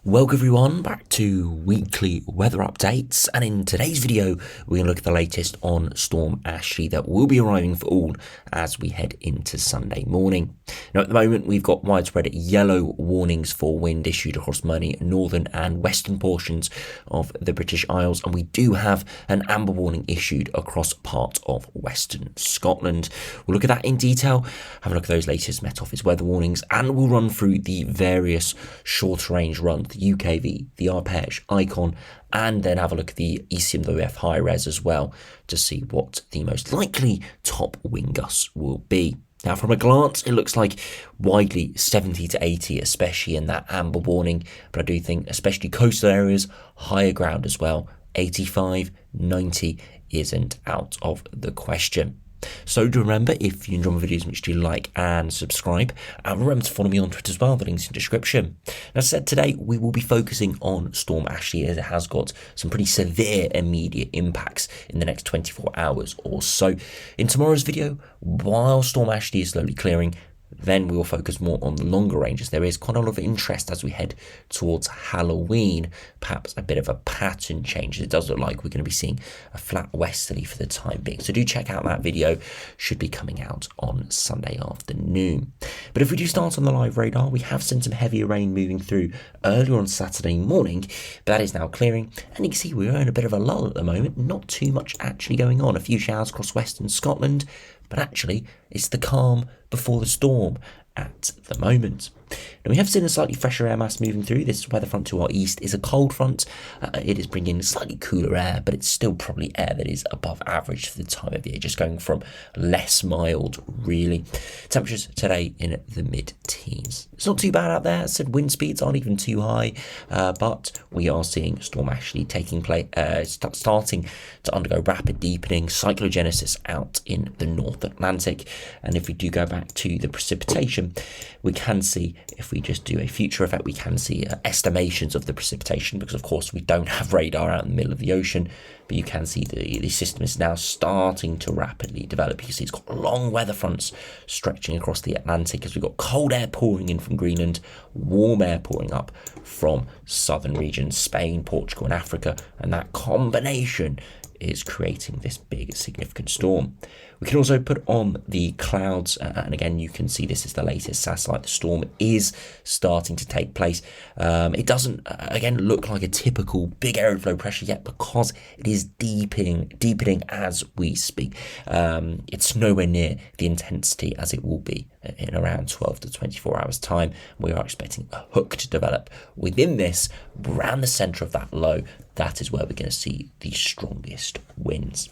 Welcome everyone back to weekly weather updates, and in today's video we're going to look at the latest on Storm Ashley that will be arriving for all as we head into Sunday morning. Now at the moment we've got widespread yellow warnings for wind issued across many northern and western portions of the British Isles, and we do have an amber warning issued across part of western Scotland. We'll look at that in detail, have a look at those latest Met Office weather warnings, and we'll run through the various shorter range runs, the UKV, the Arpege, Icon, and then have a look at the ECMWF high res as well to see what the most likely top wind gusts will be. Now from a glance it looks like widely 70 to 80, especially in that amber warning, but I do think especially coastal areas, higher ground as well, 85, 90 isn't out of the question. So do remember, if you enjoy my videos, make sure you like and subscribe, and remember to follow me on Twitter as well, the link's in the description. As I said, today we will be focusing on Storm Ashley as it has got some pretty severe immediate impacts in the next 24 hours or so. In tomorrow's video, while Storm Ashley is slowly clearing, then we will focus more on the longer ranges. There is quite a lot of interest as we head towards Halloween, perhaps a bit of a pattern change. It does look like we're going to be seeing a flat westerly for the time being. So do check out that video, should be coming out on Sunday afternoon. But if we do start on the live radar, we have seen some heavier rain moving through earlier on Saturday morning, but that is now clearing. And you can see we're in a bit of a lull at the moment, not too much actually going on. A few showers across western Scotland, but actually it's the calm before the storm at the moment. Now we have seen a slightly fresher air mass moving through. This weather front to our east is a cold front. It is bringing slightly cooler air, but it's still probably air that is above average for the time of year, just going from less mild really. Temperatures today in the mid-teens. It's not too bad out there. As I said, wind speeds aren't even too high, but we are seeing Storm Ashley taking place, starting to undergo rapid deepening, cyclogenesis out in the North Atlantic. And if we do go back to the precipitation, we can see, if we just do a future effect, we can see estimations of the precipitation, because of course we don't have radar out in the middle of the ocean, but you can see the system is now starting to rapidly develop. You can see it's got long weather fronts stretching across the Atlantic as we've got cold air pouring in from Greenland, warm air pouring up from southern regions, Spain, Portugal and Africa, and that combination is creating this big significant storm. We can also put on the clouds, and again you can see this is the latest satellite. The storm is starting to take place. It doesn't again look like a typical big arid flow pressure yet, because it is deepening as we speak. It's nowhere near the intensity as it will be in around 12 to 24 hours time. We are expecting a hook to develop within this, around the center of that low. That is where we're going to see the strongest winds.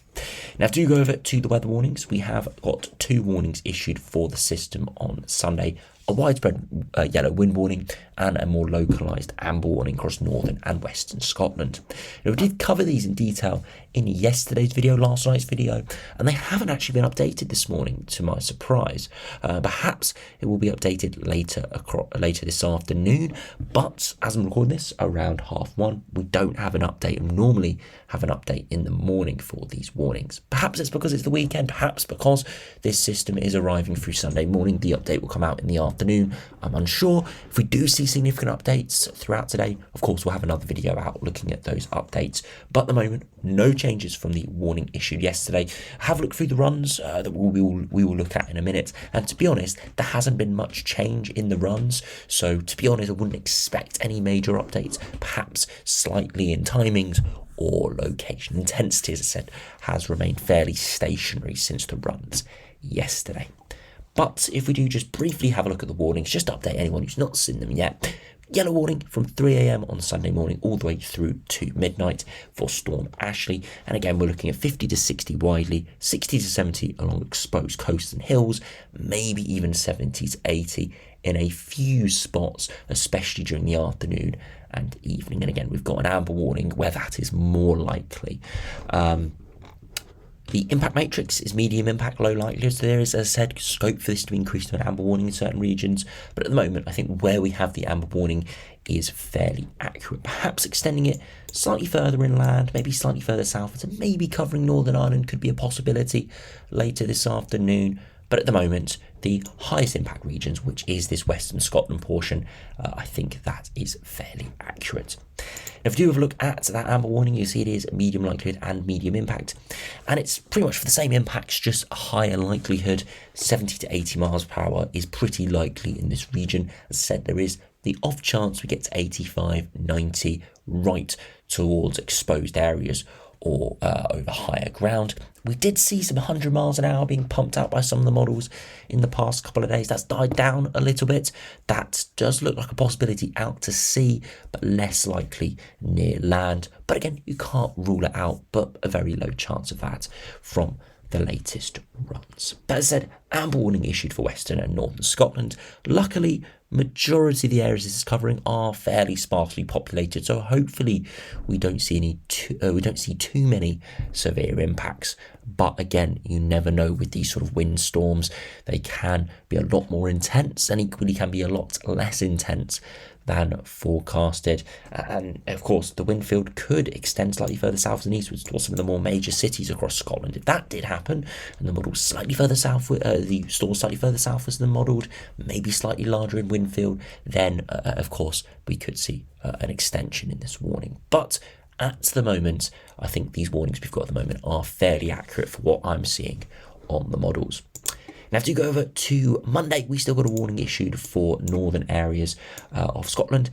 Now, to go over to the weather warnings, we have got two warnings issued for the system on Sunday. A widespread yellow wind warning and a more localised amber warning across northern and western Scotland. Now, we did cover these in detail in yesterday's video, last night's video, and they haven't actually been updated this morning, to my surprise. Perhaps it will be updated later this afternoon, but as I'm recording this around 1:30, we don't have an update. We normally have an update in the morning for these warnings. Perhaps it's because it's the weekend, perhaps because this system is arriving through Sunday morning. The update will come out in the afternoon. I'm unsure. If we do see significant updates throughout today, of course we'll have another video out looking at those updates, but at the moment no changes from the warning issued yesterday. Have a look through the runs that we will look at in a minute, and to be honest there hasn't been much change in the runs, so to be honest I wouldn't expect any major updates, perhaps slightly in timings or location. Intensity, as I said, has remained fairly stationary since the runs yesterday. But if we do just briefly have a look at the warnings, just to update anyone who's not seen them yet. Yellow warning from 3 a.m. on Sunday morning all the way through to midnight for Storm Ashley. And again, we're looking at 50 to 60 widely, 60 to 70 along exposed coasts and hills, maybe even 70 to 80 in a few spots, especially during the afternoon and evening. And again, we've got an amber warning where that is more likely. The impact matrix is medium impact, low likelihood. So there is, as I said, scope for this to increase to an amber warning in certain regions. But at the moment, I think where we have the amber warning is fairly accurate. Perhaps extending it slightly further inland, maybe slightly further south, so maybe covering Northern Ireland could be a possibility later this afternoon. But at the moment, the highest impact regions, which is this Western Scotland portion. I think that is fairly accurate. Now, if you do have a look at that amber warning, you see it is medium likelihood and medium impact, and it's pretty much for the same impacts, just a higher likelihood. 70 to 80 miles per hour is pretty likely in this region. As I said, there is the off chance we get to 85, 90 right towards exposed areas or over higher ground. We did see some 100 miles an hour being pumped out by some of the models in the past couple of days. That's died down a little bit. That does look like a possibility out to sea, but less likely near land. But again, you can't rule it out, but a very low chance of that from the latest runs. But as I said, amber warning issued for Western and Northern Scotland. Luckily, majority of the areas this is covering are fairly sparsely populated, so hopefully we don't see too many severe impacts. But again, you never know with these sort of windstorms. They can be a lot more intense and equally can be a lot less intense than forecasted. And of course, the wind field could extend slightly further south and eastwards towards some of the more major cities across Scotland. If that did happen, and the model slightly further south, the storm slightly further southwards than modelled, maybe slightly larger in wind field, then of course we could see an extension in this warning. But at the moment, I think these warnings we've got at the moment are fairly accurate for what I'm seeing on the models. Now, if you go over to Monday, we still got a warning issued for northern areas of Scotland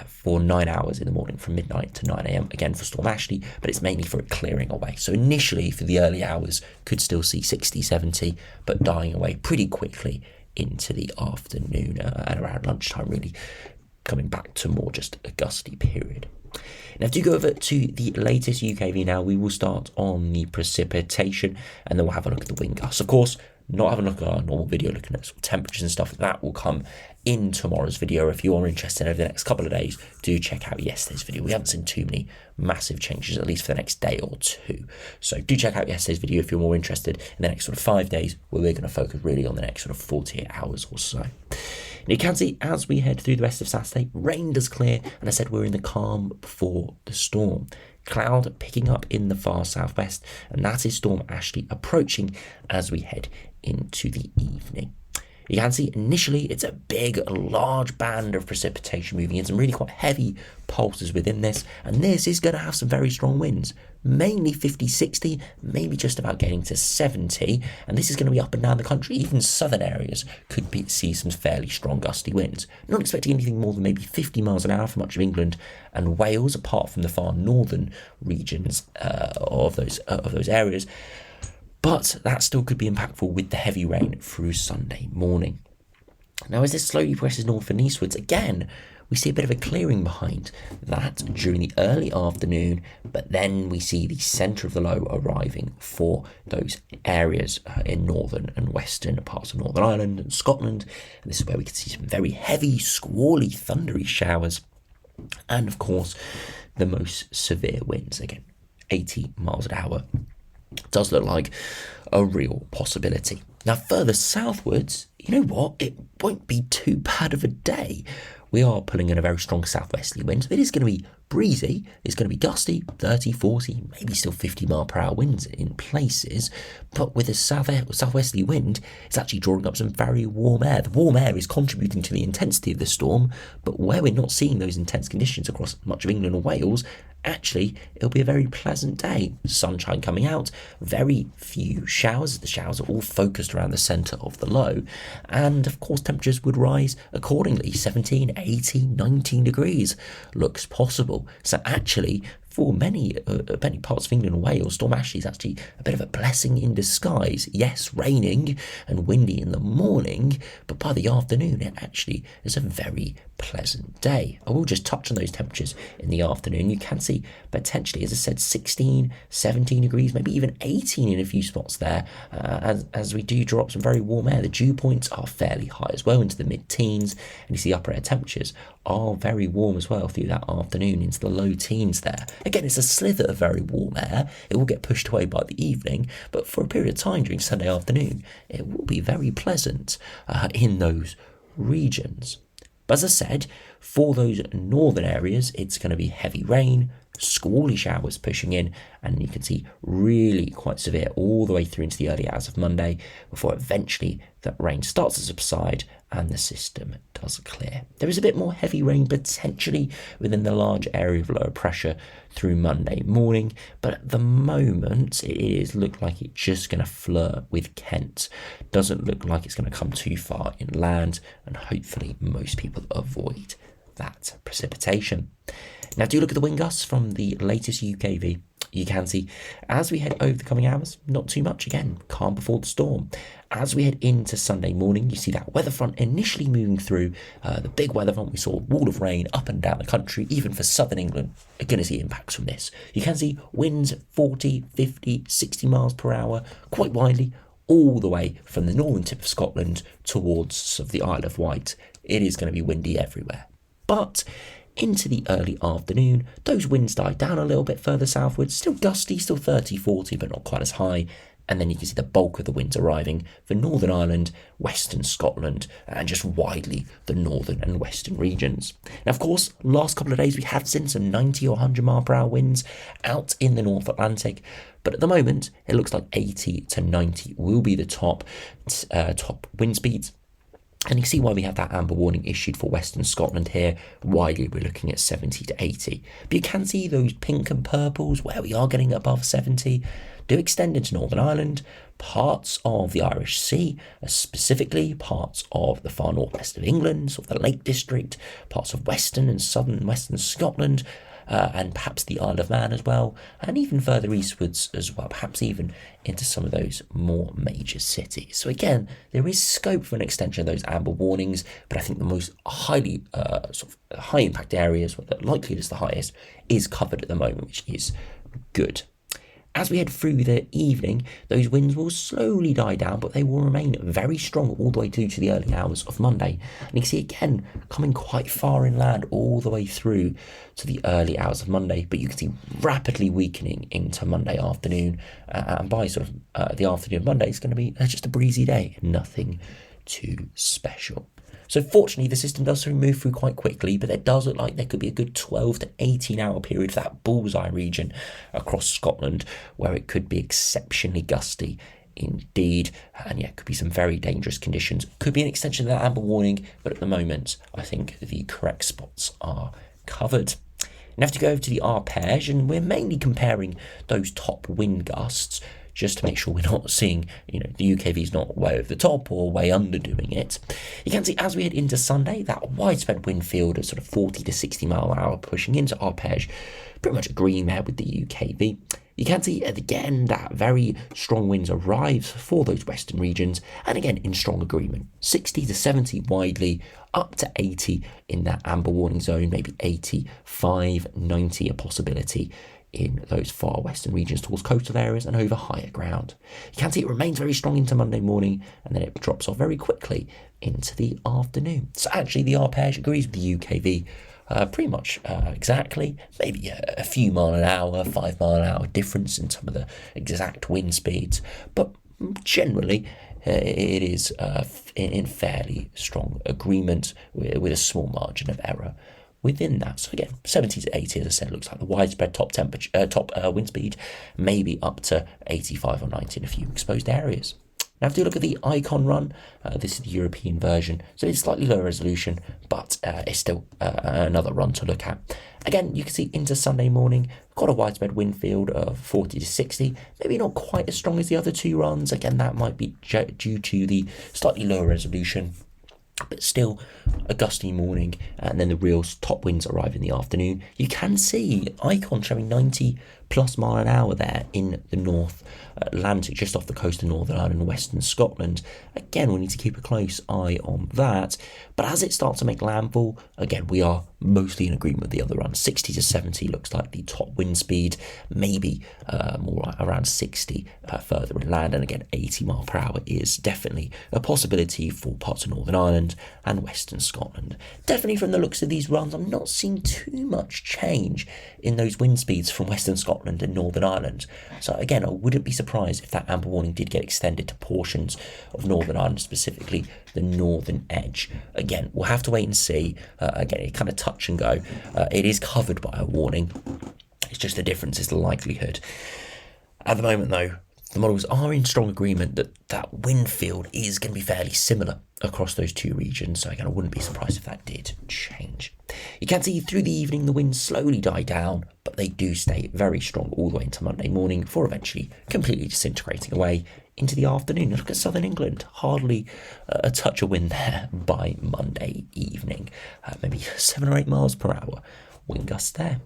for 9 hours in the morning from midnight to 9 a.m. again for Storm Ashley, but it's mainly for it clearing away. So initially for the early hours, could still see 60, 70, but dying away pretty quickly into the afternoon and around lunchtime, really coming back to more just a gusty period. Now, if you go over to the latest UKV now, we will start on the precipitation and then we'll have a look at the wind gusts. Of course, not having a look at our normal video, looking at sort of temperatures and stuff, that will come in tomorrow's video. If you are interested over the next couple of days, do check out yesterday's video. We haven't seen too many massive changes, at least for the next day or two. So do check out yesterday's video if you're more interested in the next sort of 5 days, where we're going to focus really on the next sort of 48 hours or so. And you can see as we head through the rest of Saturday, rain does clear, and I said we're in the calm before the storm. Cloud picking up in the far southwest, and that is Storm Ashley approaching as we head into the evening. You can see initially it's a big, large band of precipitation moving in, some really quite heavy pulses within this, and this is going to have some very strong winds, mainly 50, 60, maybe just about getting to 70, and this is going to be up and down the country. Even southern areas could see some fairly strong gusty winds. Not expecting anything more than maybe 50 miles an hour for much of England and Wales, apart from the far northern regions of those areas. But that still could be impactful with the heavy rain through Sunday morning. Now, as this slowly progresses north and eastwards, again, we see a bit of a clearing behind that during the early afternoon, but then we see the centre of the low arriving for those areas in northern and western parts of Northern Ireland and Scotland. And this is where we can see some very heavy, squally, thundery showers. And of course, the most severe winds, again, 80 miles an hour. Does look like a real possibility. Now, further southwards, you know what? It won't be too bad of a day. We are pulling in a very strong southwesterly wind. It is going to be breezy. It's going to be gusty, 30, 40, maybe still 50 mile per hour winds in places. But with a southwesterly wind, it's actually drawing up some very warm air. The warm air is contributing to the intensity of the storm, but where we're not seeing those intense conditions across much of England and Wales, actually, it'll be a very pleasant day. Sunshine coming out, very few showers. The showers are all focused around the centre of the low. And of course, temperatures would rise accordingly. 17, 18, 19 degrees looks possible. So actually, for many parts of England and Wales, Storm Ashley is actually a bit of a blessing in disguise. Yes, raining and windy in the morning, but by the afternoon it actually is a very pleasant day. I will just touch on those temperatures in the afternoon. You can see potentially, as I said, 16, 17 degrees, maybe even 18 in a few spots there, as we do draw up some very warm air. The dew points are fairly high as well, into the mid-teens, and you see upper air temperatures are very warm as well through that afternoon, into the low teens there. Again, it's a slither of very warm air. It will get pushed away by the evening, but for a period of time during Sunday afternoon, it will be very pleasant in those regions. But as I said, for those northern areas, it's going to be heavy rain, squally showers pushing in, and you can see really quite severe all the way through into the early hours of Monday before eventually that rain starts to subside and the system does clear. There is a bit more heavy rain potentially within the large area of lower pressure through Monday morning, but at the moment it is look like it's just going to flirt with Kent. Doesn't look like it's going to come too far inland, and hopefully most people avoid that precipitation. Now do look at the wind gusts from the latest UKV. You can see as we head over the coming hours, not too much again, calm before the storm. As we head into Sunday morning, you see that weather front initially moving through, the big weather front. We saw a wall of rain up and down the country, even for southern England. Are going to see impacts from this. You can see winds 40, 50, 60 miles per hour, quite widely, all the way from the northern tip of Scotland towards sort of the Isle of Wight. It is going to be windy everywhere. But into the early afternoon, those winds die down a little bit further southwards, still gusty, still 30, 40, but not quite as high. And then you can see the bulk of the winds arriving for Northern Ireland, Western Scotland, and just widely the northern and western regions. Now, of course, last couple of days we have seen some 90 or 100 mile per hour winds out in the North Atlantic, but at the moment it looks like 80 to 90 will be the top wind speeds. And you see why we have that amber warning issued for Western Scotland here. Widely, we're looking at 70 to 80. But you can see those pink and purples where we are getting above 70 do extend into Northern Ireland, parts of the Irish Sea, specifically parts of the far northwest of England, sort of the Lake District, parts of Western and Southern Western Scotland, and perhaps the Isle of Man as well, and even further eastwards as well, perhaps even into some of those more major cities. So again, there is scope for an extension of those amber warnings, but I think the most highly sort of high impact areas, where the likelihood is the highest, is covered at the moment, which is good. As we head through the evening, those winds will slowly die down, but they will remain very strong all the way through to the early hours of Monday. And you can see again, coming quite far inland all the way through to the early hours of Monday, but you can see rapidly weakening into Monday afternoon. And by sort of the afternoon of Monday, it's going to be just a breezy day, nothing too special. So fortunately, the system does move through quite quickly, but it does look like there could be a good 12 to 18 hour period for that bullseye region across Scotland, where it could be exceptionally gusty indeed. And yeah, could be some very dangerous conditions. Could be an extension of that amber warning, but at the moment, I think the correct spots are covered. Now, have to go over to the arpège, and we're mainly comparing those top wind gusts, just to make sure we're not seeing, the UKV's not way over the top or way underdoing it. You can see as we head into Sunday, that widespread wind field of sort of 40 to 60 mile an hour pushing into arpège, pretty much agreeing there with the UKV. You can see again that very strong winds arrive for those western regions, and again in strong agreement, 60 to 70 widely, up to 80 in that amber warning zone, maybe 85, 90 a possibility in those far western regions towards coastal areas and over higher ground. You can see it remains very strong into Monday morning, and then it drops off very quickly into the afternoon. So actually the arpège agrees with the UKV pretty much exactly, maybe a few mile an hour, 5 mile an hour difference in some of the exact wind speeds, but generally it is in fairly strong agreement with a small margin of error within that. So again, 70 to 80, as I said, looks like the widespread top wind speed, maybe up to 85 or 90 in a few exposed areas. Now, if you look at the icon run, this is the European version, so it's slightly lower resolution, but it's still another run to look at. Again, you can see into Sunday morning, got a widespread wind field of 40 to 60, maybe not quite as strong as the other two runs. Again, that might be due to the slightly lower resolution, but still a gusty morning, and then the real top winds arrive in the afternoon. You can see icon showing 90 plus mile an hour there in the North Atlantic, just off the coast of Northern Ireland and Western Scotland. Again, we need to keep a close eye on that, but as it starts to make landfall, again, we are mostly in agreement with the other run. 60 to 70 looks like the top wind speed, maybe more around 60 further inland, and again 80 mile per hour is definitely a possibility for parts of Northern Ireland and Western Scotland. Definitely from the looks of these runs, I'm not seeing too much change in those wind speeds from Western Scotland Scotland and Northern Ireland. So again, I wouldn't be surprised if that amber warning did get extended to portions of Northern Ireland, specifically the northern edge. Again, we'll have to wait and see. Again, it kind of touch and go. It is covered by a warning. It's just the difference is the likelihood. At the moment, though, the models are in strong agreement that that wind field is going to be fairly similar across those two regions. So again, I wouldn't be surprised if that did change. You can see through the evening the winds slowly die down, but they do stay very strong all the way into Monday morning before eventually completely disintegrating away into the afternoon. Look at southern England, hardly a touch of wind there by Monday evening. Maybe 7 or 8 miles per hour wind gusts there.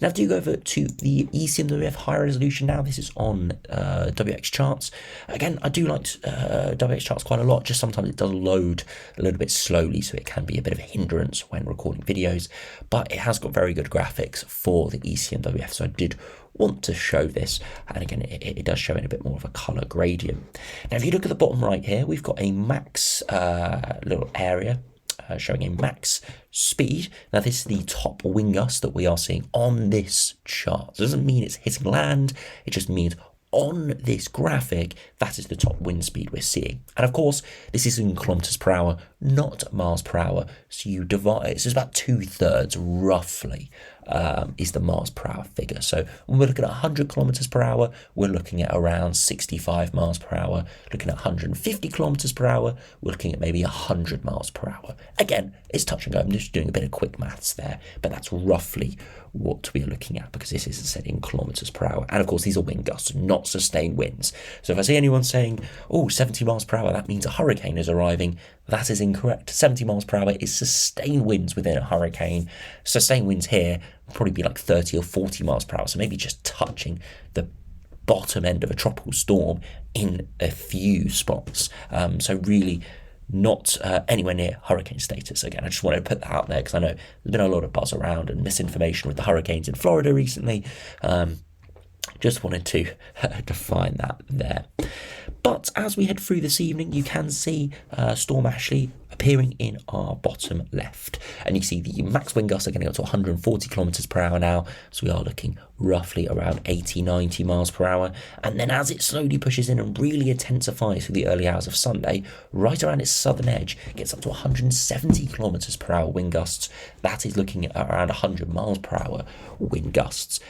Now, do go over to the ECMWF high resolution now. This is on WX charts. Again, I do like WX charts quite a lot. Just sometimes it does load a little bit slowly, so it can be a bit of a hindrance when recording videos. But it has got very good graphics for the ECMWF, so I did want to show this. And again, it does show in a bit more of a colour gradient. Now, if you look at the bottom right here, we've got a max little area showing a max speed. Now this is the top wind gust that we are seeing on this chart. It doesn't mean it's hitting land, it just means on this graphic, that is the top wind speed we're seeing. And of course, this is in kilometers per hour, not miles per hour. So you divide it, so it's about 2/3 roughly is the miles per hour figure. So when we're looking at 100 kilometers per hour, we're looking at around 65 miles per hour. Looking at 150 kilometers per hour, we're looking at maybe 100 miles per hour. Again, it's touch and go. I'm just doing a bit of quick maths there, but that's roughly what we're looking at, because this is said in kilometers per hour. And of course, these are wind gusts, not sustained winds. So if I see anyone saying, oh, 70 miles per hour, that means a hurricane is arriving, that is incorrect. 70 miles per hour is sustained winds within a hurricane. Sustained winds here will probably be like 30 or 40 miles per hour, so maybe just touching the bottom end of a tropical storm in a few spots. So really not anywhere near hurricane status. Again, I just wanted to put that out there because I know there's been a lot of buzz around and misinformation with the hurricanes in Florida recently. Just wanted to define that there. But as we head through this evening, you can see Storm Ashley appearing in our bottom left. And you see the max wind gusts are getting up to 140 kilometers per hour now. So we are looking roughly around 80, 90 miles per hour. And then as it slowly pushes in and really intensifies through the early hours of Sunday, right around its southern edge, gets up to 170 kilometers per hour wind gusts. That is looking at around 100 miles per hour wind gusts.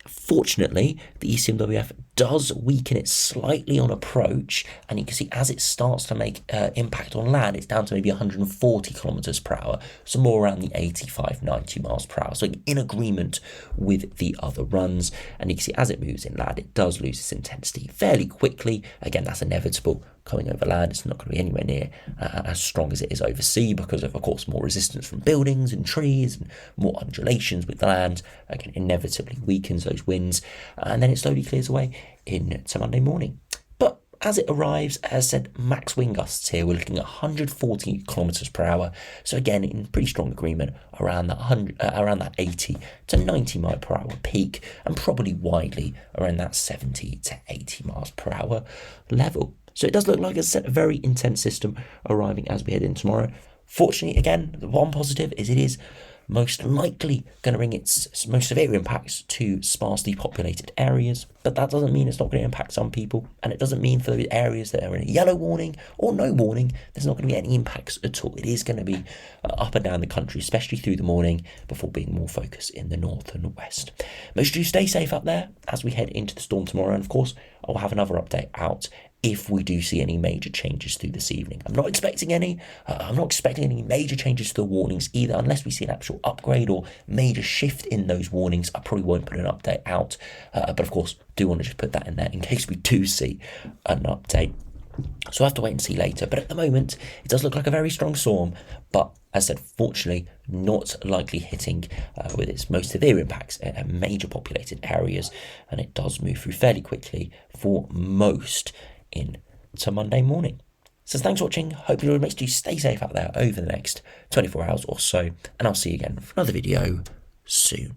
Fortunately, the ECMWF does weaken it slightly on approach, and you can see as it starts to make impact on land, it's down to maybe 140 kilometers per hour, so more around the 85, 90 miles per hour. So in agreement with the other runs, and you can see as it moves inland, it does lose its intensity fairly quickly. Again, that's inevitable. Coming over land, it's not going to be anywhere near as strong as it is over sea because of course, more resistance from buildings and trees and more undulations with the land. Again, inevitably weakens those winds, and then it slowly clears away into Monday morning. But as it arrives, as I said, max wind gusts here, we're looking at 140 kilometers per hour. So again, in pretty strong agreement around that 80 to 90 mile per hour peak, and probably widely around that 70 to 80 miles per hour level. So it does look like a very intense system arriving as we head in tomorrow. Fortunately, again, the one positive is it is most likely going to bring its most severe impacts to sparsely populated areas, but that doesn't mean it's not going to impact some people, and it doesn't mean for the areas that are in a yellow warning or no warning, there's not going to be any impacts at all. It is going to be up and down the country, especially through the morning, before being more focused in the north and west. Most of you stay safe up there as we head into the storm tomorrow, and of course, I'll have another update out if we do see any major changes through this evening. I'm not expecting any. I'm not expecting any major changes to the warnings either, unless we see an actual upgrade or major shift in those warnings. I probably won't put an update out, but of course, do want to just put that in there in case we do see an update. So we'll have to wait and see later. But at the moment, it does look like a very strong storm, but as I said, fortunately, not likely hitting with its most severe impacts at major populated areas, and it does move through fairly quickly for most into Monday morning. So thanks for watching. Hope you make sure you stay safe out there over the next 24 hours or so, and I'll see you again for another video soon.